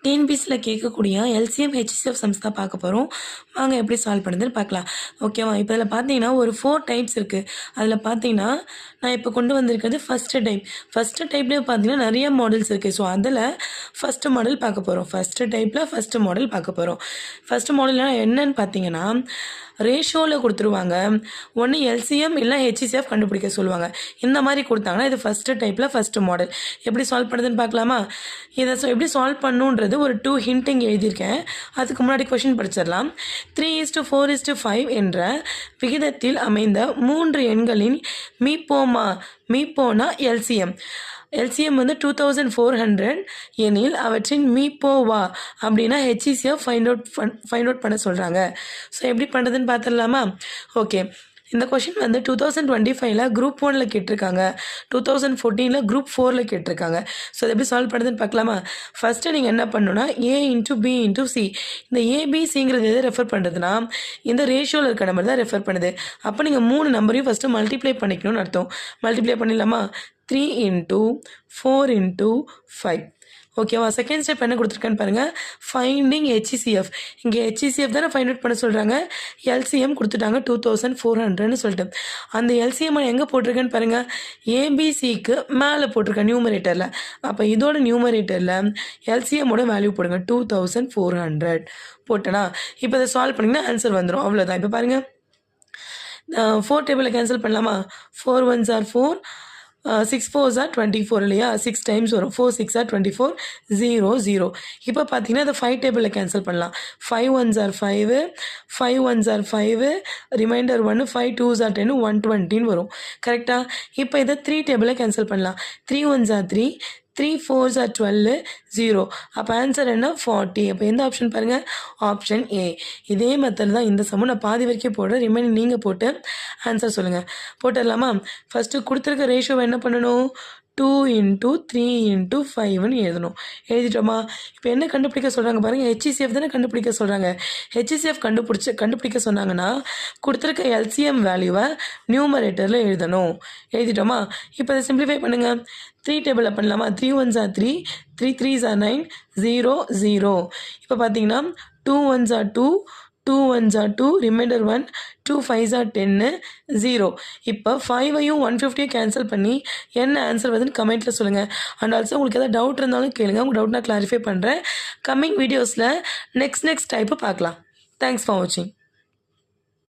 டிஎன்பிஎஸ்சியில் கேட்கக்கூடிய LCM HCF sums தான் பார்க்க போகிறோம். வாங்க எப்படி சால்வ் பண்ணுறதுன்னு பார்க்கலாம். ஓகேவா? இப்போ இதில் பார்த்தீங்கன்னா ஒரு 4 டைப்ஸ் இருக்குது. அதில் பார்த்தீங்கன்னா நான் இப்போ கொண்டு வந்திருக்கிறது ஃபஸ்ட்டு டைப். ஃபஸ்ட்டு டைப்லேயே பார்த்தீங்கன்னா நிறைய மாடல்ஸ் இருக்குது. ஸோ அதில் ஃபஸ்ட்டு மாடல் பார்க்க போகிறோம். ஃபஸ்ட்டு டைப்பில் ஃபஸ்ட்டு மாடல் பார்க்க போகிறோம். ஃபஸ்ட்டு மாடல்னால் என்னன்னு பார்த்தீங்கன்னா ரேஷியோவில் கொடுத்துருவாங்க. ஒன்று எல்சிஎம் இல்லை ஹெச்சிஎஃப் கண்டுபிடிக்க சொல்லுவாங்க. இந்த மாதிரி கொடுத்தாங்கன்னா இது ஃபஸ்ட்டு டைப்பில் ஃபஸ்ட்டு மாடல். எப்படி சால்வ் பண்ணுறதுன்னு பார்க்கலாமா? இதை எப்படி சால்வ் பண்ணுன்றது ஒரு 2 ஹிண்டிங் எழுதியிருக்கேன். அதுக்கு முன்னாடி கொஷின் படிச்சிடலாம். 3:4:5 என்ற விகிதத்தில் அமைந்த 3 எண்களின் மீப்போனா எல்சிஎம் வந்து 2400 எனில் அவற்றின் மீப்போவா அப்படின்னா ஹெச்சிஎஃப் ஃபைண்ட் அவுட் பண்ண சொல்கிறாங்க. ஸோ எப்படி பண்ணுறதுன்னு பார்த்துடலாமா? ஓகே, இந்த கொஷின் வந்து 2025 குரூப் 1 கேட்டிருக்காங்க, 2014 குரூப் 4 கேட்டிருக்காங்க. ஸோ அதை எப்படி சால்வ் பண்ணுறதுன்னு பார்க்கலாமா? ஃபஸ்ட்டு நீங்கள் என்ன பண்ணணும்னா A×B×C, இந்த ABCங்கிறது எதை ரெஃபர் பண்ணுறதுனா இந்த ரேஷியோவில் இருக்க நம்பர் தான் ரெஃபர் பண்ணுது. அப்போ நீங்கள் 3 நம்பரையும் ஃபஸ்ட்டு மல்டிப்ளை பண்ணிக்கணும்னு அர்த்தம். மல்டிப்ளை பண்ணிடலாமா? 3×4×5. ஓகேவா? செகண்ட் ஸ்டெப் என்ன கொடுத்துருக்கேன்னு பாருங்கள், ஃபைண்டிங் ஹெச்சிஎஃப். இங்கே ஹெச்சிஎஃப் தானே ஃபைண்ட் அவுட் பண்ண சொல்கிறாங்க. எல்சிஎம் கொடுத்துட்டாங்க 2400ன்னு சொல்லிட்டு. அந்த எல்சிஎம் எங்கே போட்டிருக்கேன்னு பாருங்கள், ஏபிசிக்கு மேலே போட்டிருக்கேன் நியூமரேட்டரில். அப்போ இதோட நியூமரேட்டரில் எல்சிஎம்மோட வேல்யூ போடுங்க 2400 போட்டேனா. இப்போ இதை சால்வ் பண்ணிங்கன்னா ஆன்சர் வந்துடும். அவ்வளோதான். இப்போ பாருங்கள், 4 டேபிளில் கேன்சல் பண்ணலாமா? 4 1s are 4, 6 4s are 24 இல்லையா? 6 டைம்ஸ் வரும். 4 6 are 24, 0 0. இப்போ பார்த்தீங்கன்னா அதை 5 டேபிளில் கேன்சல் பண்ணலாம். 5 1s are 5, 5 1s are 5, reminder 1, 5 2s are 10, 120 வரும். கரெக்டாக? இப்போ இதை 3 டேபிளில் கேன்சல் பண்ணலாம். 3 1s are 3, 3 4s are 12, 0. அப்போ ஆன்சர் என்ன? 40. அப்போ எந்த ஆப்ஷன் பாருங்கள்? Option A. இதே மெத்தட் தான் இந்த சமம். நான் பாதி வரைக்கும் போடுறேன், ரிமைனிங் நீங்கள் போட்டு ஆன்சர் சொல்லுங்கள். போட்டுடலாமா? ஃபஸ்ட்டு கொடுத்துருக்க ரேஷியோவை என்ன பண்ணணும்? 2×3×5ன்னு எழுதணும். எழுதிட்டோமா? இப்போ என்ன கண்டுபிடிக்க சொல்கிறாங்க பாருங்கள், ஹெச்சிஎஃப் தானே கண்டுபிடிக்க சொல்கிறாங்க. ஹெச்சிஎஃப் கண்டுபிடிக்க சொன்னாங்கன்னா கொடுத்துருக்க எல்சிஎம் வேல்யூவை நியூமரேட்டரில் எழுதணும். எழுதிட்டோமா? இப்போ அதை சிம்பிளிஃபை பண்ணுங்கள். 3 டேபிளில் பண்ணலாமா? 3 1s are 3, 3 3s are 9, 0 0. இப்போ பார்த்தீங்கன்னா 2 1s are 2, 2 1s are 2, reminder 1, 2 5s are 10, 0. இப்போ 5ஐயும் 150ஐயும் கேன்சல் பண்ணி என்ன ஆன்சர் வருதுன்னு கமெண்ட்டில் சொல்லுங்கள். அண்ட் ஆல்சோ உங்களுக்கு எதாவது டவுட் இருந்தாலும் கேளுங்க, உங்கள் டவுட் நான் கிளாரிஃபை பண்ணுறேன். கம்மிங் வீடியோஸில் நெக்ஸ்ட் டைப்பு பார்க்கலாம். தேங்க்ஸ் ஃபார் வாட்சிங்.